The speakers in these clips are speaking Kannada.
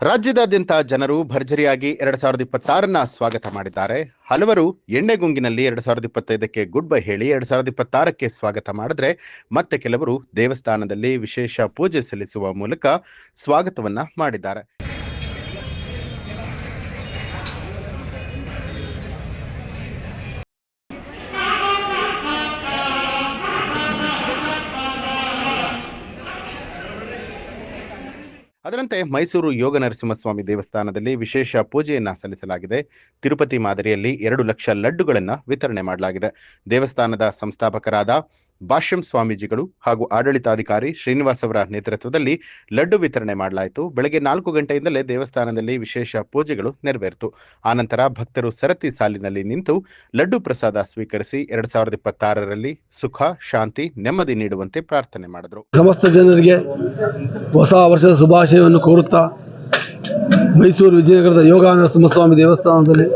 ರಾಜ್ಯದಾದ್ಯಂತ ಜನರು ಭರ್ಜರಿಯಾಗಿ 2026ನ್ನ ಸ್ವಾಗತ ಮಾಡಿದ್ದಾರೆ. ಹಲವರು ಎಣ್ಣೆಗುಂಗಿನಲ್ಲಿ 2025ಕ್ಕೆ ಗುಡ್ ಬೈ ಹೇಳಿ 2026ಕ್ಕೆ ಸ್ವಾಗತ ಮಾಡಿದ್ರೆ, ಮತ್ತೆ ಕೆಲವರು ದೇವಸ್ಥಾನದಲ್ಲಿ ವಿಶೇಷ ಪೂಜೆ ಸಲ್ಲಿಸುವ ಮೂಲಕ ಸ್ವಾಗತವನ್ನ ಮಾಡಿದ್ದಾರೆ. ಅದರಂತೆ ಮೈಸೂರು ಯೋಗ ನರಸಿಂಹಸ್ವಾಮಿ ದೇವಸ್ಥಾನದಲ್ಲಿ ವಿಶೇಷ ಪೂಜೆಯನ್ನ ಸಲ್ಲಿಸಲಾಗಿದೆ. ತಿರುಪತಿ ಮಾದರಿಯಲ್ಲಿ 2 ಲಕ್ಷ ಲಡ್ಡುಗಳನ್ನು ವಿತರಣೆ ಮಾಡಲಾಗಿದೆ. ದೇವಸ್ಥಾನದ ಸಂಸ್ಥಾಪಕರಾದ ಭಾಷ್ಯಂ ಸ್ವಾಮೀಜಿಗಳು ಹಾಗೂ ಆಡಳಿತಾಧಿಕಾರಿ ಶ್ರೀನಿವಾಸ್ ಅವರ ನೇತೃತ್ವದಲ್ಲಿ ಲಡ್ಡು ವಿತರಣೆ ಮಾಡಲಾಯಿತು. ಬೆಳಗ್ಗೆ 4 ಗಂಟೆಯಿಂದಲೇ ದೇವಸ್ಥಾನದಲ್ಲಿ ವಿಶೇಷ ಪೂಜೆಗಳು ನೆರವೇರಿತು. ಆನಂತರ ಭಕ್ತರು ಸರತಿ ಸಾಲಿನಲ್ಲಿ ನಿಂತು ಲಡ್ಡು ಪ್ರಸಾದ ಸ್ವೀಕರಿಸಿ 2026ರಲ್ಲಿ ಸುಖ, ಶಾಂತಿ, ನೆಮ್ಮದಿ ನೀಡುವಂತೆ ಪ್ರಾರ್ಥನೆ ಮಾಡಿದರು. ಸಮಸ್ತ ಜನರಿಗೆ ಹೊಸ ವರ್ಷದ ಶುಭಾಶಯವನ್ನು ಕೋರುತ್ತಾ ಮೈಸೂರು ವಿಜಯನಗರದ ಯೋಗ ನರಸಿಂಹಸ್ವಾಮಿ ದೇವಸ್ಥಾನದಲ್ಲಿ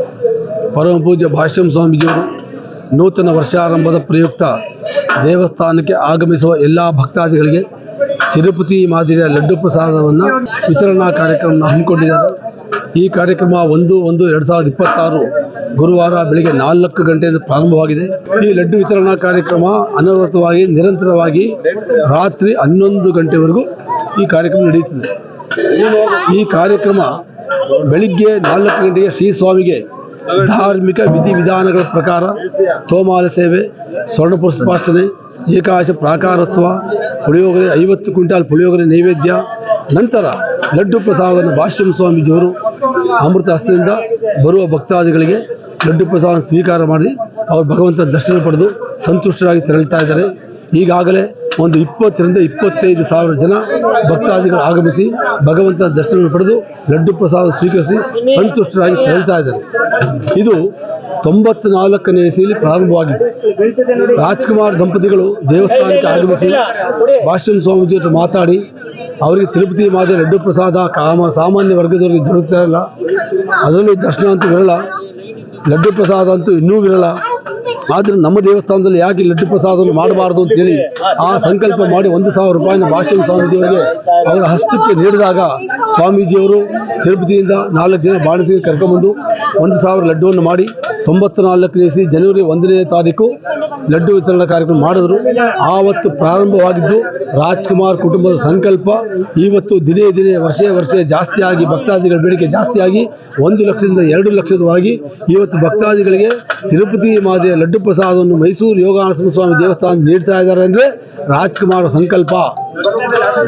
ಪರಮ ಪೂಜ್ಯ ಭಾಷ್ಯಂ ಸ್ವಾಮೀಜಿಯವರು ನೂತನ ವರ್ಷಾರಂಭದ ಪ್ರಯುಕ್ತ ದೇವಸ್ಥಾನಕ್ಕೆ ಆಗಮಿಸುವ ಎಲ್ಲ ಭಕ್ತಾದಿಗಳಿಗೆ ತಿರುಪತಿ ಮಾದರಿಯ ಲಡ್ಡು ಪ್ರಸಾದವನ್ನು ವಿತರಣಾ ಕಾರ್ಯಕ್ರಮವನ್ನು ಹಮ್ಮಿಕೊಂಡಿದ್ದಾರೆ. ಈ ಕಾರ್ಯಕ್ರಮ 1/1/2026 ಗುರುವಾರ ಬೆಳಗ್ಗೆ 4 ಗಂಟೆಯಿಂದ ಪ್ರಾರಂಭವಾಗಿದೆ. ಈ ಲಡ್ಡು ವಿತರಣಾ ಕಾರ್ಯಕ್ರಮ ಅನವರತವಾಗಿ ನಿರಂತರವಾಗಿ ರಾತ್ರಿ 11 ಗಂಟೆವರೆಗೂ ಈ ಕಾರ್ಯಕ್ರಮ ನಡೆಯುತ್ತದೆ. ಈ ಕಾರ್ಯಕ್ರಮ ಬೆಳಿಗ್ಗೆ 4 ಗಂಟೆಗೆ ಶ್ರೀ ಸ್ವಾಮಿಗೆ ಧಾರ್ಮಿಕ ವಿಧಿವಿಧಾನಗಳ ಪ್ರಕಾರ ತೋಮಾಲೆ ಸೇವೆ, ಸ್ವರ್ಣ ಪುಷ್ಪಾರ್ಚನೆ, ಏಕಾದಶಿ ಪ್ರಾಕಾರೋತ್ಸವ, ಪುಳಿಯೋಗರೆ 50 ಕ್ವಿಂಟಾಲ್ ಪುಳಿಯೋಗರೆ ನೈವೇದ್ಯ, ನಂತರ ಲಡ್ಡು ಪ್ರಸಾದವನ್ನು ಭಾಷ್ಯಂ ಸ್ವಾಮೀಜಿಯವರು ಅಮೃತ ಹಸ್ತದಿಂದ ಬರುವ ಭಕ್ತಾದಿಗಳಿಗೆ ಲಡ್ಡು ಪ್ರಸಾದ ಸ್ವೀಕಾರ ಮಾಡಿ ಅವರು ಭಗವಂತನ ದರ್ಶನ ಪಡೆದು ಸಂತುಷ್ಟರಾಗಿ ತೆರಳುತ್ತಾ ಇದ್ದಾರೆ. ಈಗಾಗಲೇ ಒಂದು 20ರಿಂದ 25 ಸಾವಿರ ಜನ ಭಕ್ತಾದಿಗಳು ಆಗಮಿಸಿ ಭಗವಂತನ ದರ್ಶನ ಪಡೆದು ಲಡ್ಡು ಪ್ರಸಾದ ಸ್ವೀಕರಿಸಿ ಸಂತುಷ್ಟರಾಗಿ ತೆರಳುತ್ತಾ ಇದ್ದಾರೆ. ಇದು 94ನೇ ಇಸವಿಯಲ್ಲಿ ಪ್ರಾರಂಭವಾಗಿತ್ತು. ರಾಜ್ಕುಮಾರ್ ದಂಪತಿಗಳು ದೇವಸ್ಥಾನಕ್ಕೆ ಆಗಮಿಸಿ ಭಾಷ್ಯಂ ಸ್ವಾಮೀಜಿ ಜೊತೆ ಮಾತಾಡಿ ಅವರಿಗೆ ತಿರುಪತಿ ಮಾದರಿ ಲಡ್ಡು ಪ್ರಸಾದ ಸಾಮಾನ್ಯ ವರ್ಗದವರಿಗೆ ದೊರಕುತ್ತಾ ಇಲ್ಲ, ಅದರಲ್ಲೂ ದರ್ಶನ ಅಂತೂ ವಿರಳ, ಲಡ್ಡು ಪ್ರಸಾದ ಅಂತೂ ಇನ್ನೂ ವಿರಳ, ಆದರೆ ನಮ್ಮ ದೇವಸ್ಥಾನದಲ್ಲಿ ಯಾಕೆ ಲಡ್ಡು ಪ್ರಸಾದವನ್ನು ಮಾಡಬಾರದು ಅಂತೇಳಿ ಆ ಸಂಕಲ್ಪ ಮಾಡಿ 1,000 ರೂಪಾಯಿನ ಭಾಷ್ಯಂ ಸ್ವಾಮೀಜಿಯವರಿಗೆ ಅವರ ಹಸ್ತಕ್ಕೆ ನೀಡಿದಾಗ ಸ್ವಾಮೀಜಿಯವರು ತಿರುಪತಿಯಿಂದ 4 ಜನ ಬಾಣಸಿಗೆ ಕರ್ಕೊಂಡ್ಬಂದು 1,000 ಲಡ್ಡುವನ್ನು ಮಾಡಿ 94ನೇ ಇಸವಿ ಜನವರಿ 1ನೇ ತಾರೀಕು ಲಡ್ಡು ವಿತರಣಾ ಕಾರ್ಯಕ್ರಮ ಮಾಡಿದ್ರು. ಆವತ್ತು ಪ್ರಾರಂಭವಾಗಿದ್ದು ರಾಜ್ಕುಮಾರ್ ಕುಟುಂಬದ ಸಂಕಲ್ಪ ಇವತ್ತು ದಿನೇ ದಿನೇ ವರ್ಷ ಜಾಸ್ತಿಯಾಗಿ ಭಕ್ತಾದಿಗಳ ಬೇಡಿಕೆ ಜಾಸ್ತಿಯಾಗಿ 1 ಲಕ್ಷದಿಂದ 2 ಲಕ್ಷದವರೆಗೆ ಇವತ್ತು ಭಕ್ತಾದಿಗಳಿಗೆ ತಿರುಪತಿ ಮಾದರಿಯ ಲಡ್ಡು ಪ್ರಸಾದವನ್ನು ಮೈಸೂರು ಯೋಗ ನರಸಿಂಹಸ್ವಾಮಿ ದೇವಸ್ಥಾನ ನೀಡ್ತಾ ಇದ್ದಾರೆ ಅಂದರೆ ರಾಜ್ಕುಮಾರ್ ಸಂಕಲ್ಪ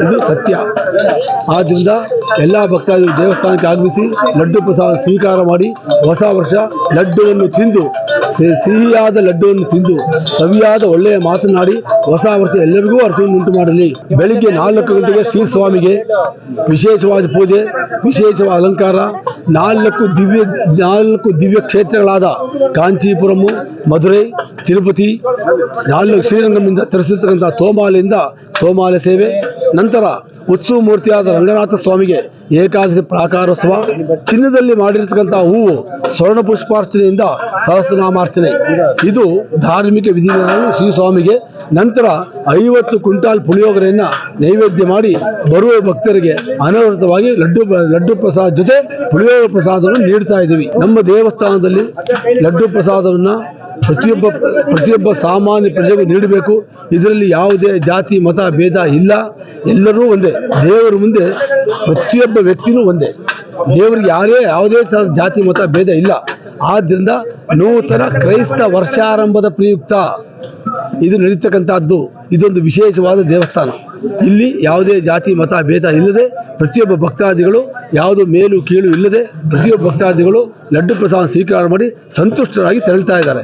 ಇದು ಸತ್ಯ. ಆದ್ದರಿಂದ ಎಲ್ಲ ಭಕ್ತಾದಿಗಳು ದೇವಸ್ಥಾನಕ್ಕೆ ಆಗಮಿಸಿ ಲಡ್ಡು ಪ್ರಸಾದ ಸ್ವೀಕಾರ ಮಾಡಿ ಹೊಸ ವರ್ಷ ಲಡ್ಡುವನ್ನು ತಿಂದು ಸಿಹಿಯಾದ ಲಡ್ಡುವನ್ನು ತಿಂದು ಸವಿಯಾದ ಒಳ್ಳೆಯ ಮಾತನಾಡಿ ಹೊಸ ವರ್ಷ ಎಲ್ಲರಿಗೂ ಹರ್ಷವನ್ನು ಉಂಟು ಮಾಡಲಿ. ಬೆಳಿಗ್ಗೆ 4 ಗಂಟೆಗೆ ಶ್ರೀ ಸ್ವಾಮಿಗೆ ವಿಶೇಷವಾದ ಪೂಜೆ, ವಿಶೇಷವಾದ ಅಲಂಕಾರ, 4 ದಿವ್ಯ ಕ್ಷೇತ್ರಗಳಾದ ಕಾಂಚೀಪುರಂ, ಮಧುರೈ, ತಿರುಪತಿ, 4 ಶ್ರೀರಂಗಂನಿಂದ ತರಿಸಿರ್ತಕ್ಕಂಥ ತೋಮಾಲೆಯಿಂದ ತೋಮಾಲೆ ಸೇವೆ, ನಂತರ ಉತ್ಸವ ಮೂರ್ತಿಯಾದ ರಂಗನಾಥ ಸ್ವಾಮಿಗೆ ಏಕಾದಶಿ ಪ್ರಾಕಾರೋತ್ಸವ, ಚಿನ್ನದಲ್ಲಿ ಮಾಡಿರ್ತಕ್ಕಂಥ ಹೂವು ಸ್ವರ್ಣ ಪುಷ್ಪಾರ್ಚನೆಯಿಂದ ಸಹಸ್ರನಾಮಾರ್ಚನೆ, ಇದು ಧಾರ್ಮಿಕ ವಿಧಿಗಳನ್ನು ಶ್ರೀ ಸ್ವಾಮಿಗೆ. ನಂತರ 50 ಕ್ವಿಂಟಾಲ್ ಪುಳಿಯೋಗರೆಯನ್ನು ನೈವೇದ್ಯ ಮಾಡಿ ಬರುವ ಭಕ್ತರಿಗೆ ಅನವರತವಾಗಿ ಲಡ್ಡು ಪ್ರಸಾದ ಜೊತೆ ಪುಳಿಯೋಗರೆ ಪ್ರಸಾದವನ್ನು ನೀಡ್ತಾ ಇದ್ದೀವಿ. ನಮ್ಮ ದೇವಸ್ಥಾನದಲ್ಲಿ ಲಡ್ಡು ಪ್ರಸಾದವನ್ನು ಪ್ರತಿಯೊಬ್ಬ ಸಾಮಾನ್ಯ ಪ್ರಜೆಗೂ ನೀಡಬೇಕು. ಇದರಲ್ಲಿ ಯಾವುದೇ ಜಾತಿ ಮತ ಭೇದ ಇಲ್ಲ, ಎಲ್ಲರೂ ಒಂದೇ. ದೇವರ ಮುಂದೆ ಪ್ರತಿಯೊಬ್ಬ ವ್ಯಕ್ತಿನೂ ಒಂದೇ. ದೇವರಿಗೆ ಯಾವುದೇ ಜಾತಿ ಮತ ಭೇದ ಇಲ್ಲ. ಆದ್ದರಿಂದ ನೂತನ ಕ್ರೈಸ್ತ ವರ್ಷಾರಂಭದ ಪ್ರಯುಕ್ತ ಇದು ನಡೀತಕ್ಕಂಥದ್ದು. ಇದೊಂದು ವಿಶೇಷವಾದ ದೇವಸ್ಥಾನ. ಇಲ್ಲಿ ಯಾವುದೇ ಜಾತಿ ಮತ ಭೇದ ಇಲ್ಲದೆ ಪ್ರತಿಯೊಬ್ಬ ಭಕ್ತಾದಿಗಳು ಯಾವುದು ಮೇಲು ಕೀಳು ಇಲ್ಲದೆ ಪ್ರತಿಯೊಬ್ಬ ಭಕ್ತಾದಿಗಳು ಲಡ್ಡು ಪ್ರಸಾದ ಸ್ವೀಕಾರ ಮಾಡಿ ಸಂತುಷ್ಟರಾಗಿ ತೆರಳುತ್ತಾ ಇದ್ದಾರೆ.